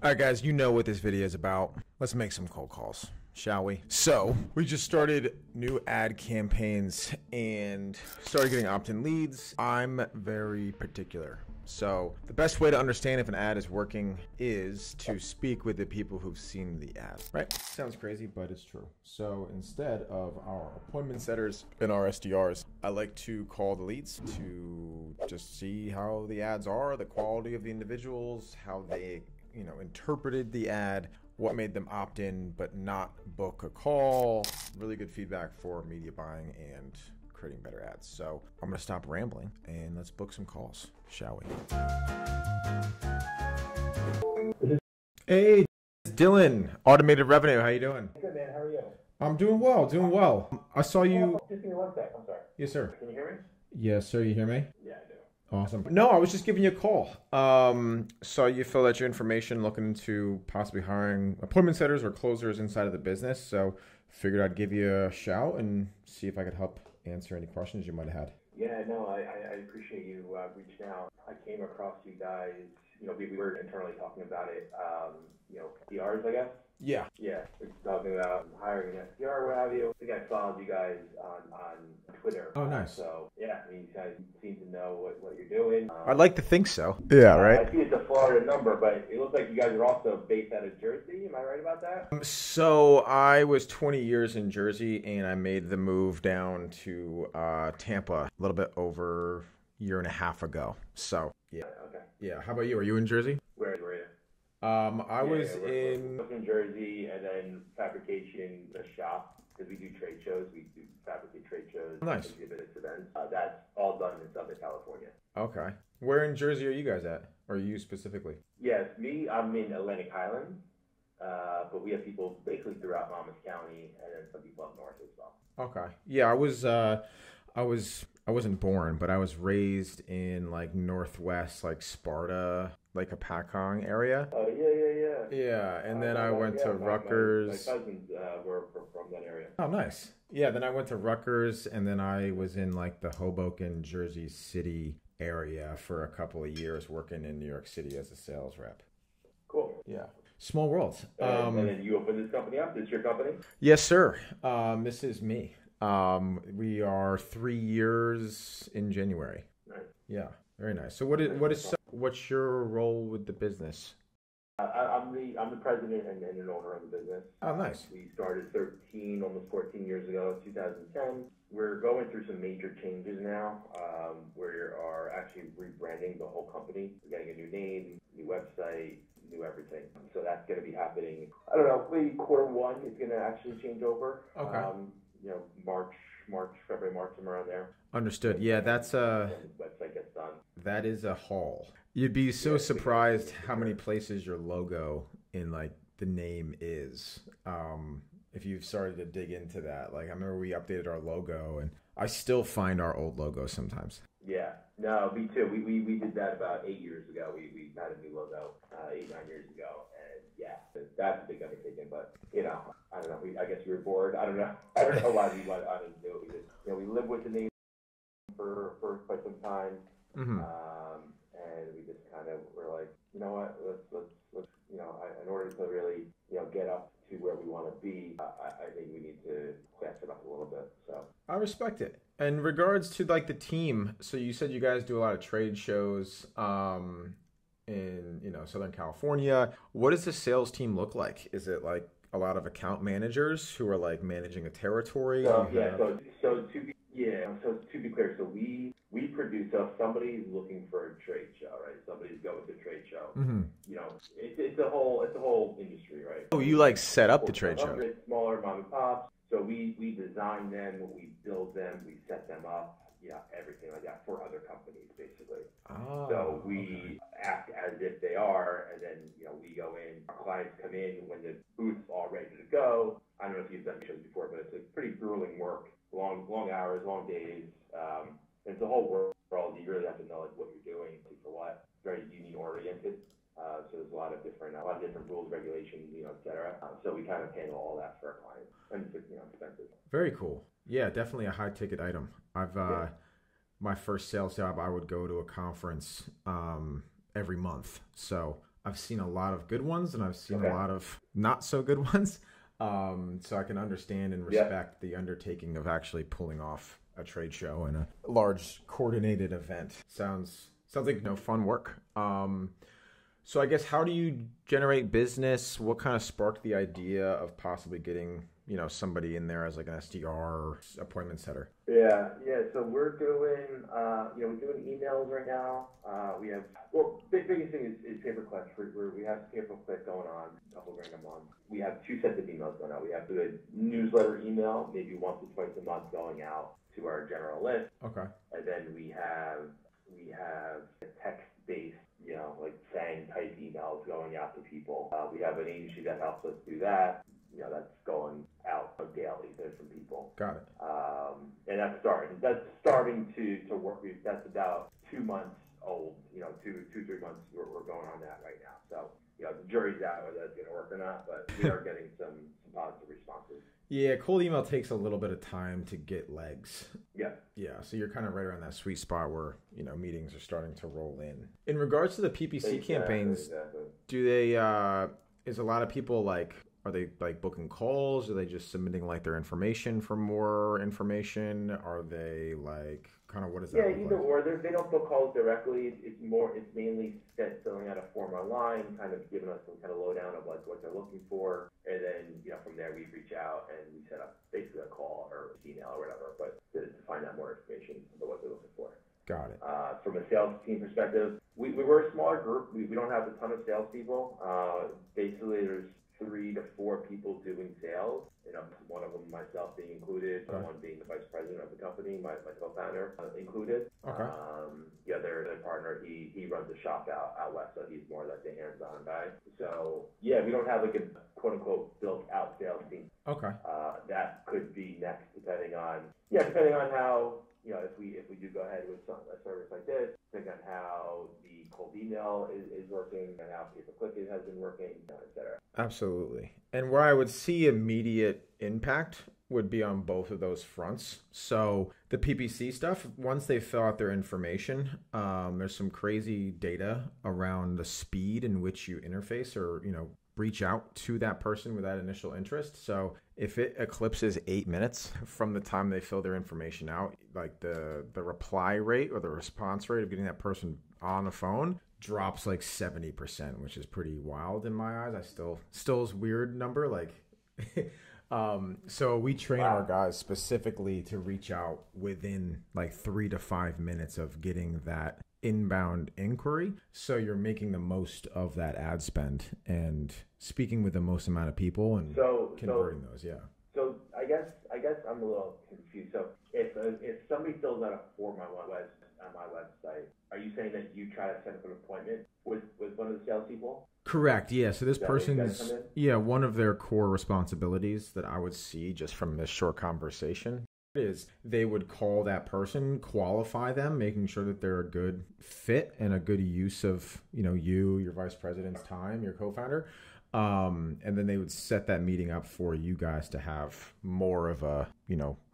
All right, guys, you know what this video is about. Let's make some cold calls, shall we? So we just started new ad campaigns and started getting opt-in leads. I'm very particular. So the best way to understand if an ad is working is to speak with the people who've seen the ad, right? Sounds crazy, but it's true. So instead of our appointment setters and our SDRs, I like to call the leads to just see how the ads are, the quality of the individuals, how they interpreted the ad, what made them opt in but not book a call. Really good feedback for media buying and creating better ads. So I'm gonna stop rambling and let's book some calls, shall we? Hey, it's Dylan, Automated Revenue. How you doing? Good, man. How are you? I'm doing well. I saw you. Just give me one sec. I'm sorry. Yes, sir. Can you hear me? Yes, sir. You hear me? Yeah, I do. Awesome. No, I was just giving you a call. Saw you fill out your information looking into possibly hiring appointment setters or closers inside of the business. So figured I'd give you a shout and see if I could help answer any questions you might have had. Yeah, no, I appreciate you reaching out. I came across you guys, we were internally talking about it, SDRs, I guess. Yeah. Yeah, we're talking about hiring an SDR, what have you. I think I followed you guys on Twitter. Oh, nice. So, yeah, you guys seem to know what you're doing. I'd like to think so. Yeah, right? I see it's a Florida number, but it looks like you guys are also based out of Jersey. Am I right about that? So I was 20 years in Jersey, and I made the move down to Tampa a little bit over a year and a half ago. So, yeah. Okay. Yeah. How about you? Are you in Jersey? Where were you? I was in Jersey, and then fabrication, the shop, because we do trade shows. We do fabricate trade shows. Nice. Exhibits, events. That's all done in Southern California. Okay. Where in Jersey are you guys at? Or you specifically? Yes, I'm in Atlantic Highlands, but we have people basically throughout Monmouth County, and then some people up north as well. Okay. Yeah, I wasn't born, but I was raised in like Northwest, like Sparta, like a Pakong area. Oh, yeah. Yeah, and then I went to Rutgers. My cousins were from that area. Oh, nice. Yeah, then I went to Rutgers, and then I was in like the Hoboken, Jersey City area for a couple of years working in New York City as a sales rep. Cool. Yeah. Small world. And then you opened this company up? This is your company? Yes, sir. This is me. We are 3 years in January. Nice. Yeah, very nice. So what's your role with the business? I'm the president and an owner of the business. Oh, nice. We started almost 14 years ago, 2010. We're going through some major changes now. We are actually rebranding the whole company. We're getting a new name, new website, new everything. So that's going to be happening. I don't know, maybe Q1 is going to actually change over. Okay. February, March, somewhere around there. Understood. Yeah, that's website gets done. that is a haul. You'd be so surprised how many places your logo in like the name is. If you've started to dig into that. Like I remember we updated our logo and I still find our old logo sometimes. Yeah. No, me too. We did that about 8 years ago. We had a new logo 8-9 years ago, and yeah, that's a big undertaking. But I don't know. I guess we were bored. I don't know why we wanted to do it. We just we lived with the name for quite some time, and we just kind of were like, you know what? Let's in order to really get up to where we want to be, I think we need to class it up a little bit. So I respect it. In regards to like the team, so you said you guys do a lot of trade shows in Southern California. What does the sales team look like? Is it like a lot of account managers who are like managing a territory? So to be clear, so we produce. So if somebody's looking for a trade show, right? Somebody's going to a trade show. Mm-hmm. It's a whole industry, right? Oh, you like set up the trade show? Smaller mom and pops. So we design them, we build them, we set them up, everything like that for other companies, basically. Oh, so we act as if they are, and then we go in. Our clients come in when the booth's all ready to go. I don't know if you've done shows before, but it's pretty grueling work, long hours, long days. It's a whole world. You really have to know what you're doing for what. It's very union oriented. So there's a lot of different rules, regulations, et cetera. So we kind of handle all that for our clients, and it's expensive. Very cool. Yeah, definitely a high ticket item. My first sales job, I would go to a conference every month. So I've seen a lot of good ones and I've seen Okay. a lot of not so good ones. So I can understand and respect the undertaking of actually pulling off a trade show and a large coordinated event. Sounds like fun work. So I guess, how do you generate business? What kind of sparked the idea of possibly getting somebody in there as like an SDR or appointment setter? Yeah. So we're doing, we're doing emails right now. We have, biggest thing is pay-per-click. We have pay-per-click going on, a couple grand a month. We have two sets of emails going out. We have the newsletter email, maybe once or twice a month, going out to our general list. Okay. And then we have a text-based, like saying type emails going out to people. We have an agency that helps us do that. That's going out daily to some people. Got it. And that's starting to work. That's about 2 months old. 3 months. We're going on that right now. So the jury's out whether that's going to work or not, but we are getting some positive responses. Yeah, cold email takes a little bit of time to get legs. Yeah. So you're kind of right around that sweet spot where meetings are starting to roll in. In regards to the PPC campaigns, Exactly. do they? Is a lot of people like? Are they like booking calls? Are they just submitting like their information for more information? Are they like kind of, what is that? Yeah, either or. They don't book calls directly. It's mainly filling out a form online, kind of giving us some kind of lowdown of like what they're looking for, and then from there we reach out and we set up basically a call or email or whatever, but to find out more information about what they're looking for. Got it. From a sales team perspective, we were a smaller group. We don't have a ton of salespeople. Basically, there's 3 to 4 people doing sales. One of them, myself being included, one being the vice president of the company, my co-founder included. Okay. Their partner, he runs a shop out west, so he's more like the hands-on guy. So we don't have like a quote-unquote built-out sales team. Okay. That could be next, depending on how, if we do go ahead with a service like this, depending on how the cold email is working and how pay-per-click has been working, et cetera. Absolutely. And where I would see immediate impact would be on both of those fronts. So the PPC stuff, once they fill out their information, there's some crazy data around the speed in which you interface or, reach out to that person with that initial interest. So if it eclipses 8 minutes from the time they fill their information out, like the reply rate or the response rate of getting that person on the phone drops like 70%, which is pretty wild in my eyes. I still is weird number. Like, so we train our guys specifically to reach out within like 3 to 5 minutes of getting that inbound inquiry. So you're making the most of that ad spend and speaking with the most amount of people and converting those. Yeah. So I guess I'm a little confused. So if somebody fills out a form on my website, are you saying that you try to set up an appointment with one of the salespeople? Correct. Yeah. So this person's one of their core responsibilities that I would see just from this short conversation is they would call that person, qualify them, making sure that they're a good fit and a good use of your vice president's time, your co-founder. And then they would set that meeting up for you guys to have more of a,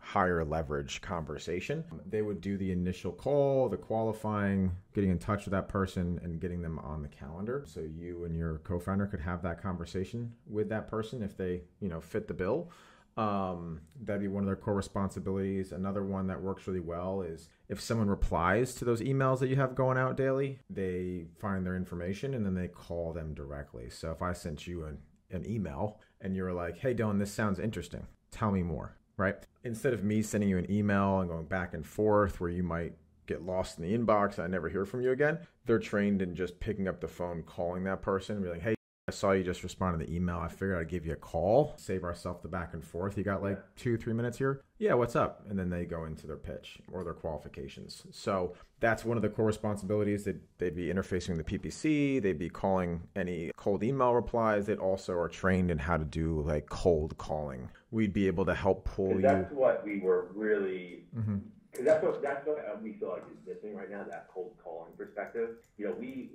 higher leverage conversation. They would do the initial call, the qualifying, getting in touch with that person and getting them on the calendar. So you and your co-founder could have that conversation with that person if they, fit the bill. That'd be one of their core responsibilities. Another one that works really well is if someone replies to those emails that you have going out daily, they find their information and then they call them directly. So if I sent you an email and you're like, hey, Dylan, this sounds interesting. Tell me more, right? Instead of me sending you an email and going back and forth where you might get lost in the inbox and I never hear from you again, they're trained in just picking up the phone, calling that person and be like, hey, I saw you just responded to the email. I figured I'd give you a call, save ourselves the back and forth. You got like 2-3 minutes here? Yeah, what's up? And then they go into their pitch or their qualifications. So that's one of the core responsibilities that they'd be interfacing with the PPC. They'd be calling any cold email replies. They also are trained in how to do like cold calling. We'd be able to help pull you. That's what we were really... Mm-hmm. Because that's what we feel like is missing right now, that cold calling perspective. We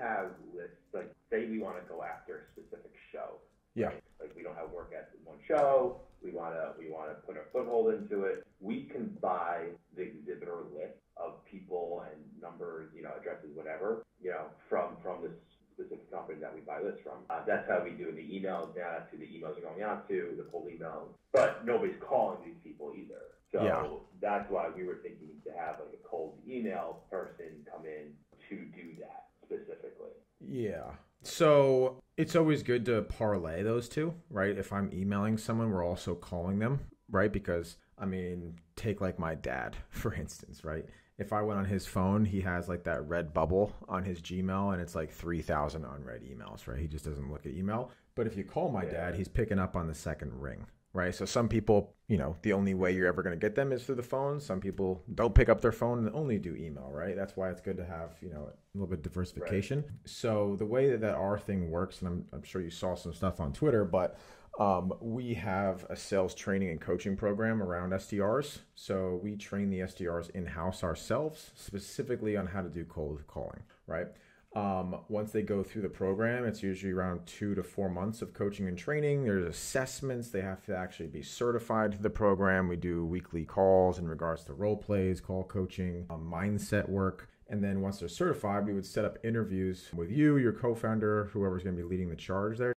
have lists, like say we want to go after a specific show. Yeah. Right? Like we don't have work at one show. We want to put a foothold into it. We can buy the exhibitor list of people and numbers, addresses, whatever, from this specific company qualified list from. That's how we do the emails now. That's who the emails are going out to, the cold emails. But nobody's calling these people either. So that's why we were thinking to have like a cold email person come in to do that specifically. Yeah. So it's always good to parlay those two, right? If I'm emailing someone, we're also calling them, right? Because, I mean, take like my dad, for instance, right? If I went on his phone, he has like that red bubble on his Gmail and it's like 3,000 unread emails, right? He just doesn't look at email. But if you call my dad, he's picking up on the second ring, right? So some people, you know, the only way you're ever going to get them is through the phone. Some people don't pick up their phone and only do email, right? That's why it's good to have, you know, a little bit of diversification. Right. So the way that our thing works, and I'm sure you saw some stuff on Twitter, but we have a sales training and coaching program around SDRs. So we train the SDRs in-house ourselves, specifically on how to do cold calling, right? Once they go through the program, it's usually around 2 to 4 months of coaching and training. There's assessments. They have to actually be certified to the program. We do weekly calls in regards to role plays, call coaching, mindset work. And then once they're certified, we would set up interviews with you, your co-founder, whoever's going to be leading the charge there.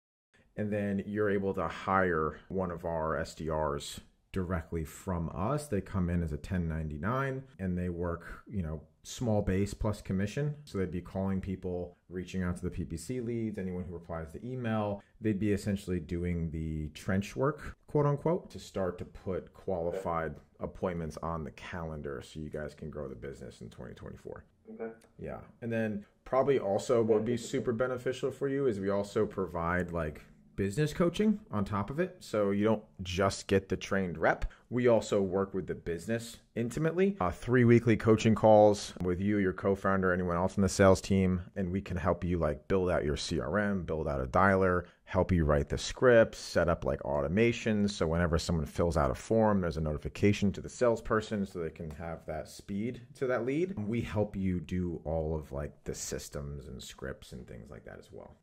And then you're able to hire one of our SDRs directly from us. They come in as a 1099 and they work, you know, small base plus commission. So they'd be calling people, reaching out to the PPC leads, anyone who replies to email. They'd be essentially doing the trench work, quote unquote, to start to put qualified appointments on the calendar so you guys can grow the business in 2024. Okay. Yeah. And then probably also what would be super beneficial for you is we also provide like business coaching on top of it. So you don't just get the trained rep. We also work with the business intimately. 3 weekly coaching calls with you, your co-founder, anyone else in the sales team. And we can help you like build out your CRM, build out a dialer, help you write the scripts, set up like automations. So whenever someone fills out a form, there's a notification to the salesperson so they can have that speed to that lead. We help you do all of like the systems and scripts and things like that as well.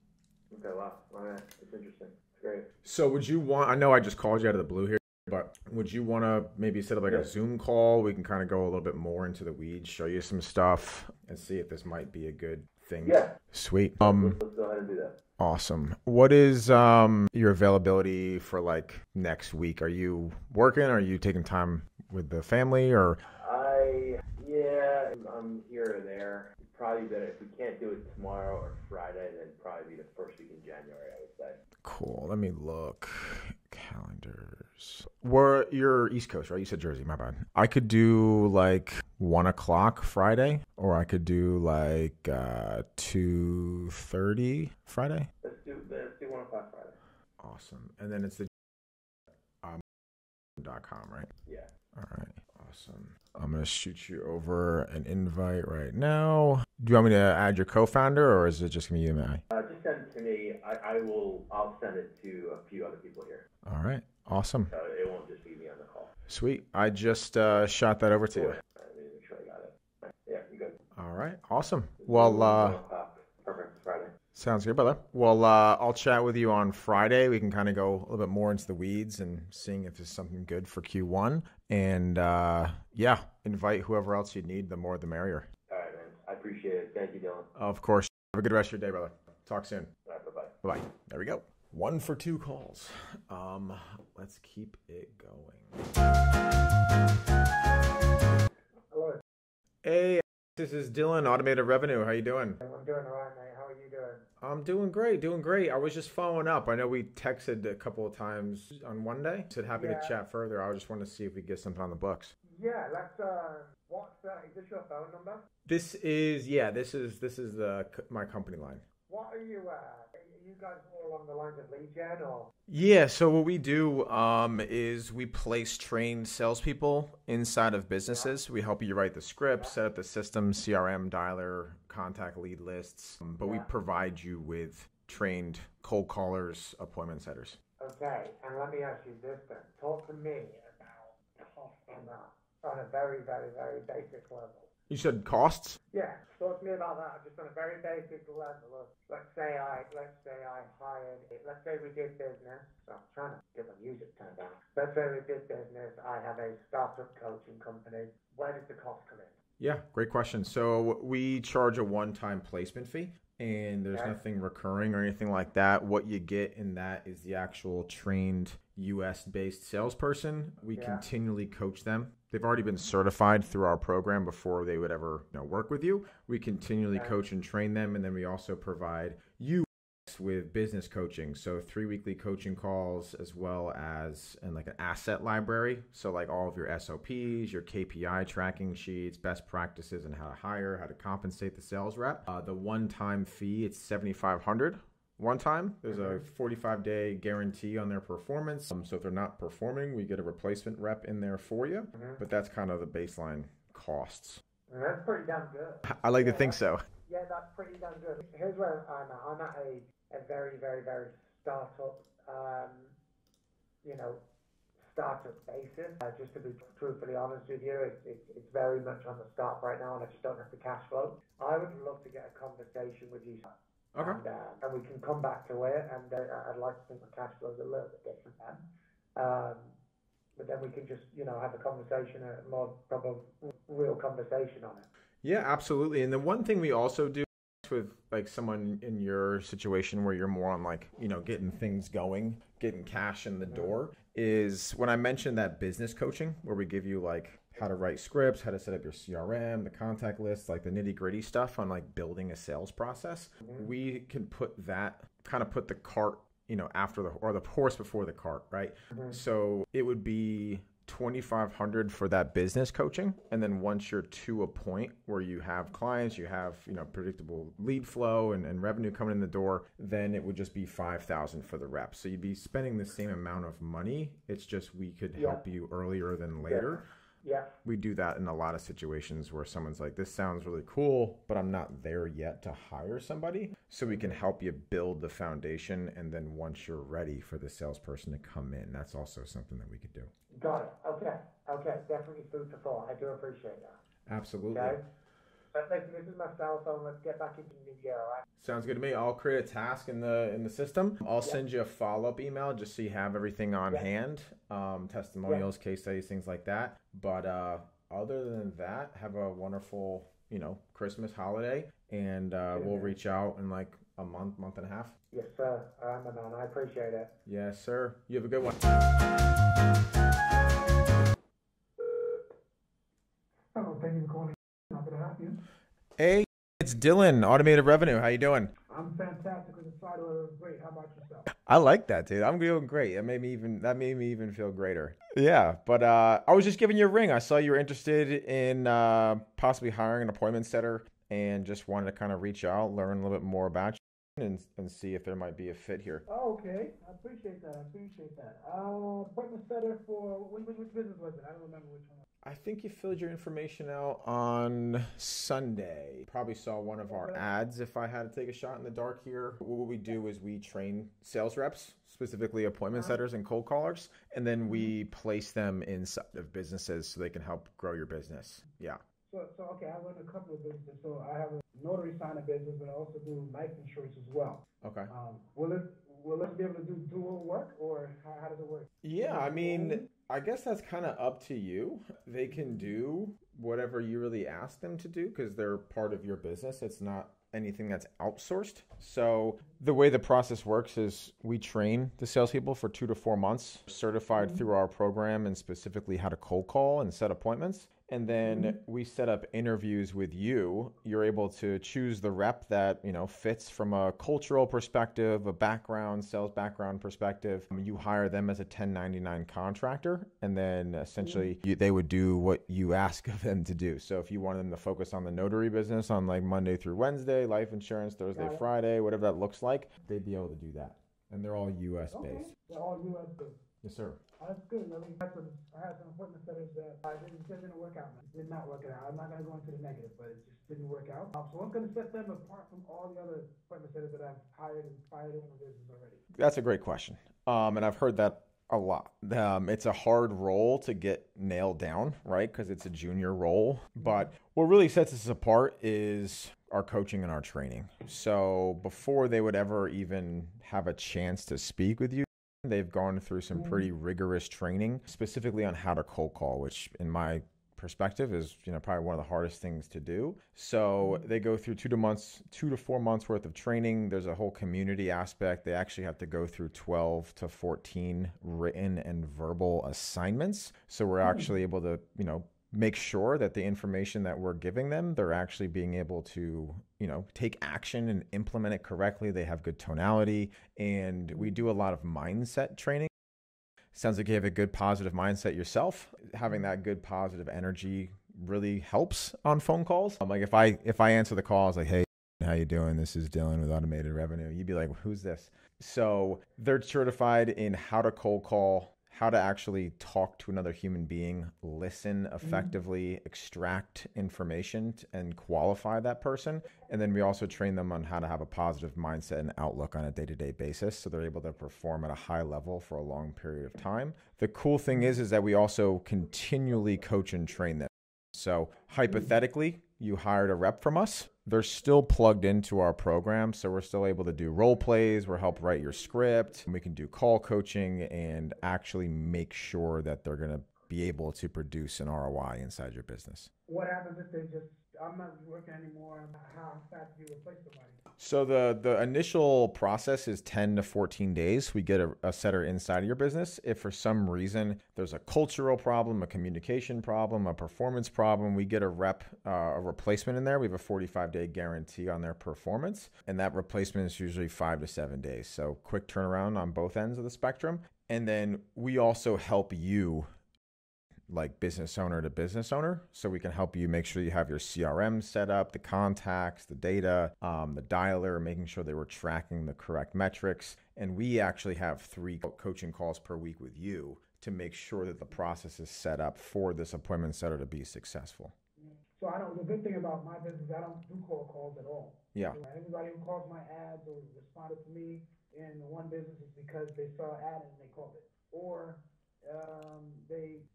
Okay, wow. All right. It's interesting. It's great. So would you want, I know I just called you out of the blue here, but would you want to maybe set up like a Zoom call? We can kind of go a little bit more into the weeds, show you some stuff and see if this might be a good thing. Yeah. Sweet. Let's go ahead and do that. Awesome. What is your availability for like next week? Are you working? Are you taking time with the family or? I'm here or there. Probably better if we can't do it tomorrow or Friday, then probably be the first week in January, I would say. Cool. Let me look. Calendars. You're East Coast, right? You said Jersey, my bad. I could do like 1 o'clock Friday, or I could do like 2:30 Friday. Let's do 1 o'clock Friday. Awesome. And then it's the .com, right? Yeah. All right. Awesome. I'm going to shoot you over an invite right now. Do you want me to add your co-founder or is it just going to be you and I? Just send it to me. I'll send it to a few other people here. All right. Awesome. So it won't just be me on the call. Sweet. I just shot that over to you. Let me make sure I got it. Yeah, you're good. All right. Awesome. Well, perfect. Friday. Sounds good, brother. Well, I'll chat with you on Friday. We can kind of go a little bit more into the weeds and seeing if there's something good for Q1. And invite whoever else you need. The more, the merrier. All right, man. I appreciate it. Thank you, Dylan. Of course. Have a good rest of your day, brother. Talk soon. All right, bye-bye. Bye-bye. There we go. 1 for 2 calls. Let's keep it going. Hello. Hey, this is Dylan, Automated Revenue. How you doing? I'm doing all right, mate. How are you doing? I'm doing great. I was just following up. I know we texted a couple of times on Monday. Said happy to chat further. I just wanted to see if we could get something on the books. Yeah, let's, is this your phone number? This is my company line. What are you guys all along the lines of lead gen or? Yeah, so what we do is we place trained salespeople inside of businesses. We help you write the script, set up the system, CRM, dialer, contact lead lists, but we provide you with trained cold callers, appointment setters. Okay, and let me ask you this then. Talk to me about cost on that on a very, very, very basic level. You said costs? Yeah, talk to me about that just on a very basic level of, let's say I hired, let's say we did business, I'm trying to get my music turned down. Let's say we did business, I have a startup coaching company. Where does the cost come in? Yeah, great question. So we charge a one-time placement fee. and there's Okay. nothing recurring or anything like that. What you get in that is the actual trained US-based salesperson. We Yeah. continually coach them. They've already been certified through our program before they would ever work with you. We continually Okay. coach and train them, and then we also provide you with business coaching. So 3 weekly coaching calls, as well as like an asset library. So like all of your SOPs, your KPI tracking sheets, best practices, and how to hire, how to compensate the sales rep. The one-time fee, it's $7,500. One time, there's a 45-day guarantee on their performance. So if they're not performing, we get a replacement rep in there for you. But that's kind of the baseline costs. That's pretty damn good. I like to think so. Yeah, that's pretty damn good. Here's where I'm at. I'm at a very, very, very startup, startup basis. Just to be truthfully honest with you, it's very much on the start right now, and I just don't have the cash flow. I would love to get a conversation with you. Okay. And we can come back to it, and I'd like to think my cash flow is a little bit different then. But then we can just, have a conversation, a more proper, real conversation on it. Yeah, absolutely. And the one thing we also do with like someone in your situation where you're more on like, getting things going, getting cash in the door, is when I mentioned that business coaching where we give you like how to write scripts, how to set up your CRM, the contact list, like the nitty gritty stuff on like building a sales process. We can put the cart, after the horse before the cart, right? So it would be $2,500 for that business coaching. And then once you're to a point where you have clients, you have, predictable lead flow and revenue coming in the door, then it would just be $5,000 for the rep. So you'd be spending the same amount of money. It's just, we could help you earlier than later. Yeah. We do that in a lot of situations where someone's like, this sounds really cool, but I'm not there yet to hire somebody. So we can help you build the foundation. And then once you're ready for the salesperson to come in, that's also something that we could do. Got it. Okay. Definitely food for thought. I do appreciate that. Absolutely. Okay. But listen, this is my cell phone. Let's get back into the new year, all right? Sounds good to me. I'll create a task in the system. I'll send you a follow-up email just so you have everything on hand, testimonials, case studies, things like that. But other than that, have a wonderful, Christmas holiday, and we'll reach out in like a month and a half. Yes, sir. I'm a man. I appreciate it. Yes, sir. You have a good one. Hello, thank you for calling. How can I help you? Hey, it's Dylan, Automated Revenue. How you doing? I'm fantastic with the side of great. How about yourself? I like that, dude. I'm doing great. That made me even feel greater. Yeah, but I was just giving you a ring. I saw you were interested in possibly hiring an appointment setter, and just wanted to kind of reach out, learn a little bit more about you, and see if there might be a fit here. Oh, okay. I appreciate that. Appointment setter for which business was it? I don't remember which one. I think you filled your information out on Sunday. Probably saw one of our ads if I had to take a shot in the dark here. What we do is we train sales reps, specifically appointment setters and cold callers, and then we place them inside of businesses so they can help grow your business. Yeah. So okay, I run a couple of businesses. So I have a notary signing business, but I also do life insurance as well. Okay. Will it be able to do dual work, or how does it work? Yeah, I mean, I guess that's kind of up to you. They can do whatever you really ask them to do because they're part of your business. It's not anything that's outsourced. So the way the process works is we train the salespeople for 2 to 4 months, certified through our program, and specifically how to cold call and set appointments. And then we set up interviews with you. You're able to choose the rep that, fits from a cultural perspective, a background, sales background perspective. You hire them as a 1099 contractor, and then essentially they would do what you ask of them to do. So if you want them to focus on the notary business on like Monday through Wednesday, life insurance, Thursday, Friday, whatever that looks like, they'd be able to do that. And they're all U.S. based. They're all U.S. based. Yes, sir. That's good. I had some appointment setters that didn't work out. It did not work out. I'm not going to go into the negative, but it just didn't work out. So I'm going to set them apart from all the other appointment setters that I've hired and fired in the business already. That's a great question. And I've heard that a lot. It's a hard role to get nailed down, right? Because it's a junior role. But what really sets us apart is our coaching and our training. So before they would ever even have a chance to speak with you, they've gone through some pretty rigorous training, specifically on how to cold call, which in my perspective is, probably one of the hardest things to do. So they go through 2 to 4 months worth of training. There's a whole community aspect. They actually have to go through 12 to 14 written and verbal assignments. So we're actually able to, make sure that the information that we're giving them, they're actually being able to, take action and implement it correctly. They have good tonality, and we do a lot of mindset training. Sounds like you have a good positive mindset yourself. Having that good positive energy really helps on phone calls. Like if I answer the call, I was like, hey, how you doing? This is Dylan with Automated Revenue. You'd be like, who's this? So they're certified in how to cold call, how to actually talk to another human being, listen effectively, extract information and qualify that person. And then we also train them on how to have a positive mindset and outlook on a day-to-day basis, so they're able to perform at a high level for a long period of time. The cool thing is that we also continually coach and train them. So hypothetically, you hired a rep from us. They're still plugged into our program, so we're still able to do role plays. We're help write your script. We can do call coaching and actually make sure that they're going to be able to produce an ROI inside your business. What happens if they just, I'm not working anymore? How fast do you replace somebody? So the initial process is 10 to 14 days. We get a setter inside of your business. If for some reason there's a cultural problem, a communication problem, a performance problem, we get a replacement in there. We have a 45-day guarantee on their performance, and that replacement is usually 5 to 7 days. So quick turnaround on both ends of the spectrum. And then we also help you, like business owner to business owner. So we can help you make sure you have your CRM set up, the contacts, the data, the dialer, making sure they were tracking the correct metrics. And we actually have 3 coaching calls per week with you to make sure that the process is set up for this appointment setter to be successful. So the good thing about my business, I don't do cold calls at all. Yeah. Anybody who calls my ads or responded to me in one business is because they saw an ad and they called it. Or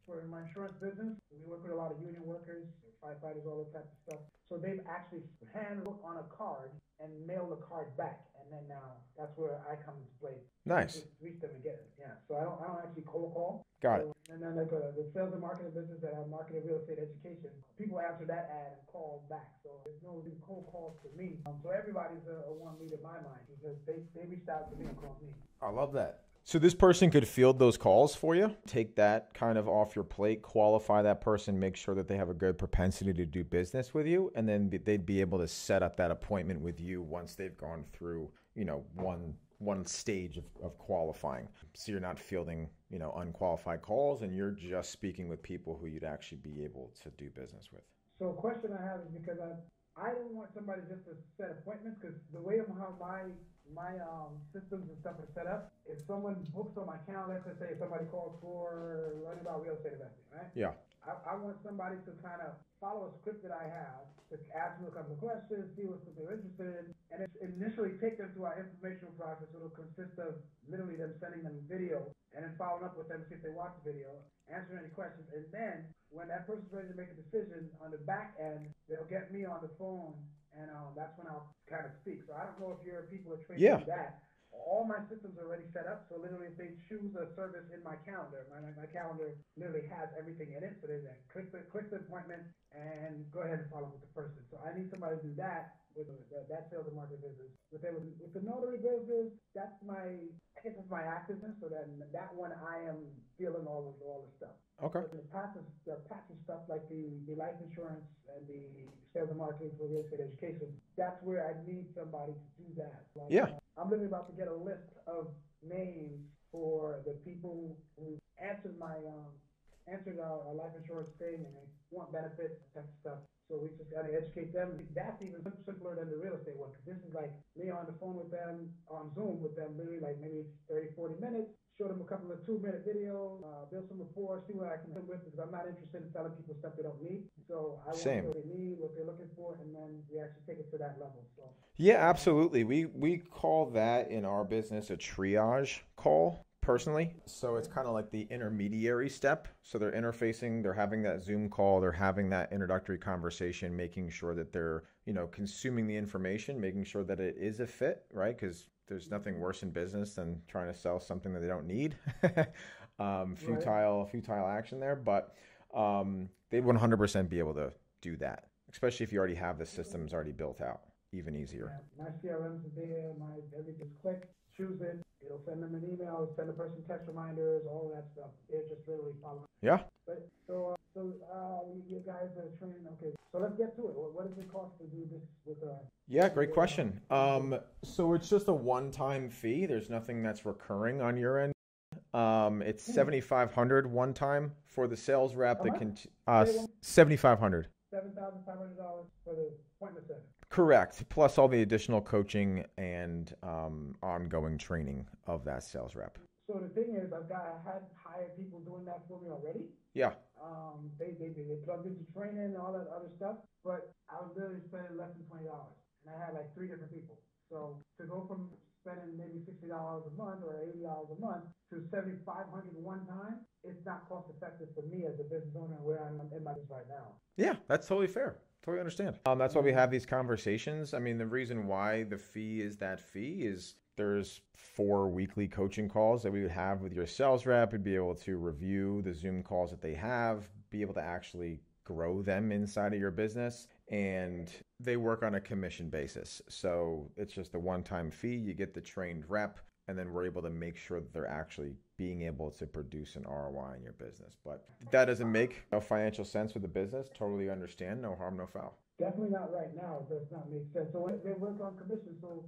for my insurance business, we work with a lot of union workers, firefighters, all that type of stuff. So they've actually hand wrote on a card and mail the card back, and then now that's where I come into play. Nice. Reach them and get it. Yeah. So I don't actually cold call. Got it. And then the sales and marketing business that have marketing real estate education, people answer that ad and call back. So there's no cold calls to me. So everybody's a one lead in my mind because they reached out to me and called me. I love that. So this person could field those calls for you, take that kind of off your plate, qualify that person, make sure that they have a good propensity to do business with you, and then they'd be able to set up that appointment with you once they've gone through, one stage of qualifying. So you're not fielding, unqualified calls, and you're just speaking with people who you'd actually be able to do business with. So a question I have is because I don't want somebody just to set appointments, because the way of how my systems and stuff are set up, if someone books on my calendar, let's say somebody calls for learning about real estate investing, right? Yeah. I want somebody to kind of follow a script that I have, to ask them a couple of questions, see what they're interested in, and initially take them through our informational process. It'll consist of literally them sending them video and then following up with them, see if they watch the video, answering any questions, and then when that person's ready to make a decision on the back end, they'll get me on the phone, and that's when I'll kind of speak. So I don't know if your people are trained to do that. All my systems are already set up, so literally if they choose a service in my calendar, my calendar literally has everything in it, so they click the appointment and go ahead and follow up with the person. So I need somebody to do that with that sales and marketing business. With the notary business, that's my activeness, so that one I am feeling all the stuff. Okay. But the passive stuff like the life insurance and the sales and marketing for real estate education, that's where I need somebody to do that. I'm literally about to get a list of names for the people who answered our life insurance thing and they want benefits and stuff. So we just got to educate them. That's even simpler than the real estate one, because this is like me on the phone with them, on Zoom with them, literally like maybe 30, 40 minutes, show them a couple of 2-minute videos, build some rapport, see what I can do with, because I'm not interested in selling people stuff they don't need. So I want what they need, what they're looking for, and then we actually take it to that level. So yeah, absolutely. We call that in our business a triage call. Personally. So it's kind of like the intermediary step. So they're interfacing, they're having that Zoom call, they're having that introductory conversation, making sure that they're, consuming the information, making sure that it is a fit, right? Because there's nothing worse in business than trying to sell something that they don't need. Futile action there. But they'd 100% be able to do that, especially if you already have the systems already built out. Even easier. Yeah, my CRM's there, my everything's click, choose it, it'll send them an email, send a person text reminders, all that stuff. They're just literally following. Yeah. But you guys are training. Okay, so let's get to it. What does it cost to do this with Yeah, great question. So it's just a one-time fee. There's nothing that's recurring on your end. It's $7,500 one time for the sales rep. That can $7,500. $7,500 for the appointment center. Correct. Plus all the additional coaching and ongoing training of that sales rep. So the thing is, I had hired people doing that for me already. Yeah. They plugged into training and all that other stuff, but I was literally spending less than $20, and I had like 3 different people. So to go from spending maybe $60 a month or $80 a month to $7,500 one time, it's not cost effective for me as a business owner where I'm in my business right now. Yeah, that's totally fair. Totally understand. That's why we have these conversations. I mean, the reason why the fee is that fee is there's 4 weekly coaching calls that we would have with your sales rep. We'd be able to review the Zoom calls that they have, be able to actually grow them inside of your business. And they work on a commission basis. So it's just a one-time fee. You get the trained rep, and then we're able to make sure that they're actually being able to produce an ROI in your business. But if that doesn't make no financial sense for the business, totally understand. No harm, no foul. Definitely not right now. It does not make sense. So they work on commission. So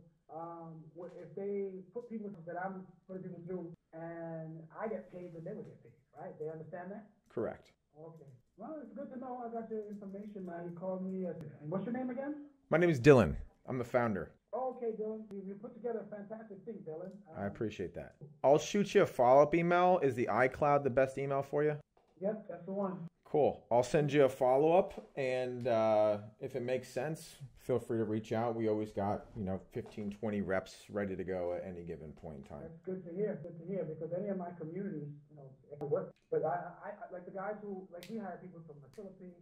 if they put people that I'm putting people through and I get paid, then they would get paid, right? They understand that? Correct. Okay. Well, it's good to know. I got your information, man. You called me. And what's your name again? My name is Dylan. I'm the founder. Oh, okay, Dylan. You put together a fantastic thing, Dylan. I appreciate that. I'll shoot you a follow-up email. Is the iCloud the best email for you? Yep, that's the one. Cool. I'll send you a follow-up, and if it makes sense, feel free to reach out. We always got, 15, 20 reps ready to go at any given point in time. That's good to hear. Good to hear, because any of my communities, it can work. But I like the guys who, we hire people from the Philippines,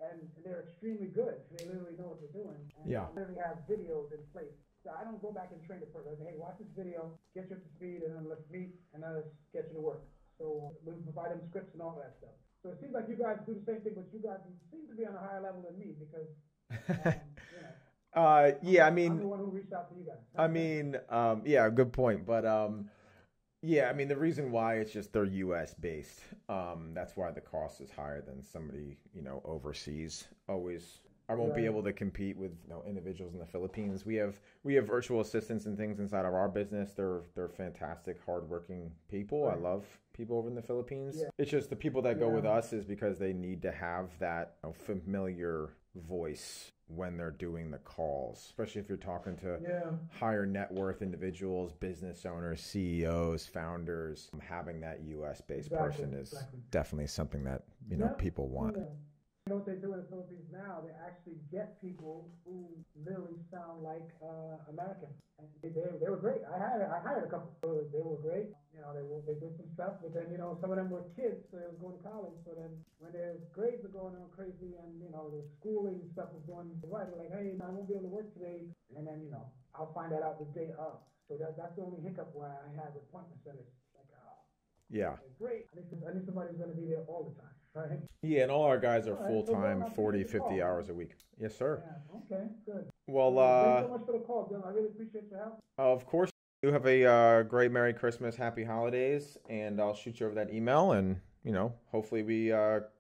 and they're extremely good. They literally know what they're doing. And Yeah. They literally have videos in place. So I don't go back and train the person. I say, hey, watch this video, get you up to speed, and then let's meet, and then let's get you to work. So we provide them scripts and all that stuff. So it seems like you guys do the same thing, but you guys seem to be on a higher level than me because, yeah, I mean, I'm the one who reached out to you guys. I mean, yeah, good point. But yeah, I mean, the reason why it's just they're U.S. based. That's why the cost is higher than somebody, overseas. I won't be able to compete with individuals in the Philippines. We have virtual assistants and things inside of our business. They're fantastic, hardworking people. Right. I love people over in the Philippines. Yeah. It's just the people that go with us is because they need to have that familiar voice when they're doing the calls, especially if you're talking to higher net worth individuals, business owners, CEOs, founders. Having that U.S.-based person is definitely something that people want. Yeah. You know what they do in the Philippines now? They actually get people who literally sound like American. And they were great. I hired a couple. They were great. They did some stuff, but then some of them were kids, so they were going to college. So then when their grades were going on crazy and the schooling stuff was going right, they're like, hey, I won't be able to work today. And then I'll find that out the day of. So that's the only hiccup where I had with appointment centers. Yeah. Great. I need somebody who's going to be there all the time, right? Yeah, and all our guys are full-time, 40, 50 hours a week. Yes, sir. Yeah, okay, good. Well, thanks so much for the call, Dylan. I really appreciate your help. Of course. You have a great Merry Christmas, Happy Holidays, and I'll shoot you over that email, and, hopefully we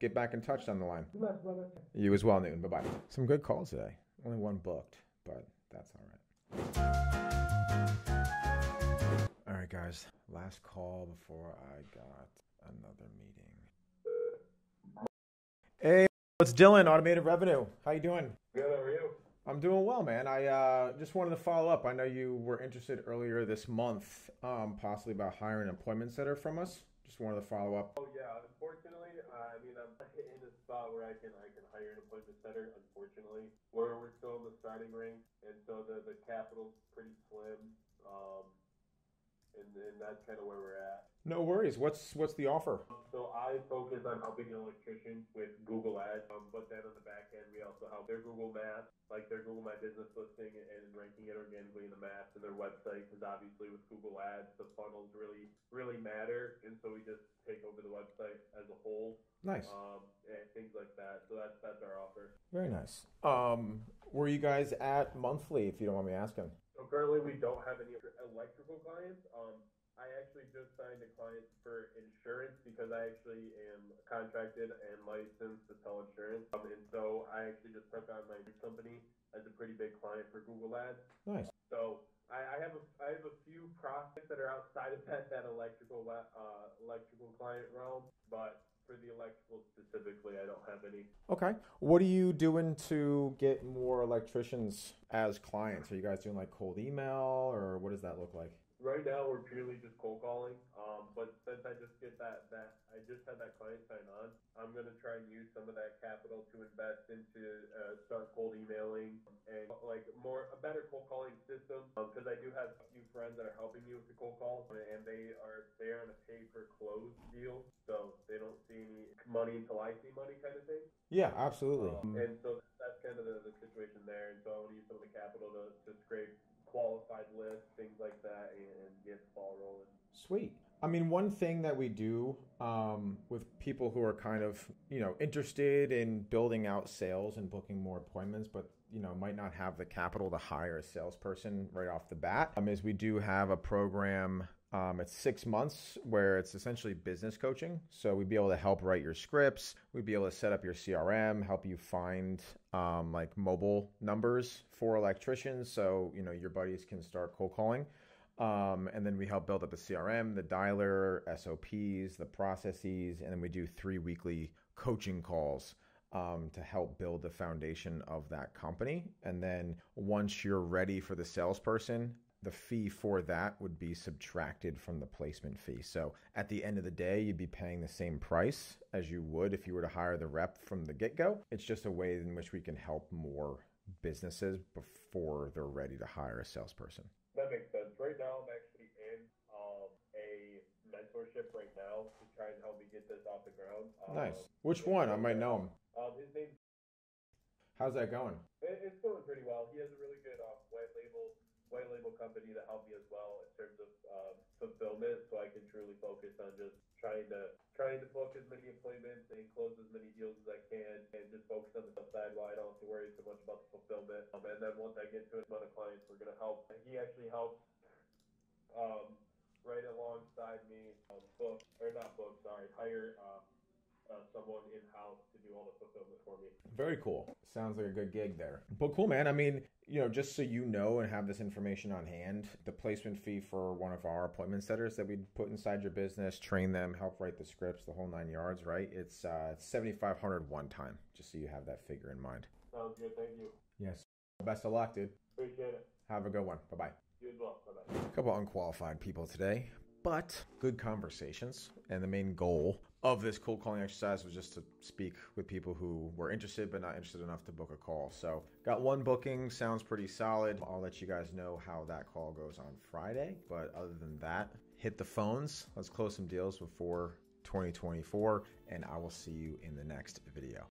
get back in touch down the line. Bless, brother. You as well, Newton. Bye-bye. Some good calls today. Only one booked, but that's all right. All right, guys. Last call before I got another meeting. Hey, it's Dylan, Automated Revenue. How you doing? Good, how are you? I'm doing well, man. I just wanted to follow up. I know you were interested earlier this month, possibly about hiring an appointment setter from us. Just wanted to follow up. Oh, yeah. Unfortunately, I'm in a spot where I can hire an appointment setter. Unfortunately, we're still in the starting ring, and so the capital's pretty slim. And that's kind of where we're at. No worries. What's the offer? So I focus on helping electricians with Google Ads, but then on the back end, we also help their Google Maps, like their Google My Business listing and ranking it organically in the maps and their website, because obviously with Google Ads, the funnels really matter, and so we just take over the website as a whole. Nice. And things like that. So that's our offer. Very nice. Where are you guys at monthly, if you don't mind me asking? So currently we don't have any electrical clients. I actually just signed a client for insurance because I actually am contracted and licensed to sell insurance. And so I actually just took on my company as a pretty big client for Google Ads. Nice. So I have a few prospects that are outside of that electrical client realm, but for the electrical specifically, I don't have any. Okay. What are you doing to get more electricians as clients? Are you guys doing like cold email, or what does that look like? Right now, we're purely just cold calling. But since I just get that I just had that client sign on, I'm gonna try and use some of that capital to invest into start cold emailing and like a better cold calling system. Because I do have a few friends that are helping me with the cold calls, and they're on a pay per close deal, so they don't see any money until I see money kind of thing. Yeah, absolutely. And so that's kind of the situation there. And so I want to use some of the capital to scrape qualified lists, things like that, and get the ball rolling. Sweet. I mean, one thing that we do with people who are kind of, interested in building out sales and booking more appointments, but, might not have the capital to hire a salesperson right off the bat, is we do have a program. It's 6 months where it's essentially business coaching. So we'd be able to help write your scripts. We'd be able to set up your CRM, help you find like mobile numbers for electricians. So, your buddies can start cold calling. And then we help build up the CRM, the dialer, SOPs, the processes, and then we do 3 weekly coaching calls to help build the foundation of that company. And then once you're ready for the salesperson, the fee for that would be subtracted from the placement fee. So at the end of the day, you'd be paying the same price as you would if you were to hire the rep from the get-go. It's just a way in which we can help more businesses before they're ready to hire a salesperson. That makes sense. Right now, I'm actually in a mentorship right now to try and help me get this off the ground. Nice. Which one? I might know him. His name's... How's that going? It's going pretty well. He has a really good white label company to help me as well in terms of fulfillment, so I can truly focus on just trying to book as many appointments and close as many deals as I can, and just focus on the stuff side while I don't have to worry so much about the fulfillment. And then once I get to an amount of clients, we're gonna help. He actually helps right alongside me hire someone in-house to do all the fulfillment for me. Very cool. Sounds like a good gig there. But cool, man. I mean, just so you know and have this information on hand, the placement fee for one of our appointment setters that we put inside your business, train them, help write the scripts, the whole 9 yards, right? It's $7,500 one time, just so you have that figure in mind. Sounds good. Thank you. Yes. Best of luck, dude. Appreciate it. Have a good one. Bye-bye. You as well. Bye-bye. A couple unqualified people today, but good conversations. And the main goal of this cold calling exercise was just to speak with people who were interested but not interested enough to book a call. So got one booking, sounds pretty solid. I'll let you guys know how that call goes on Friday. But other than that, hit the phones. Let's close some deals before 2024, and I will see you in the next video.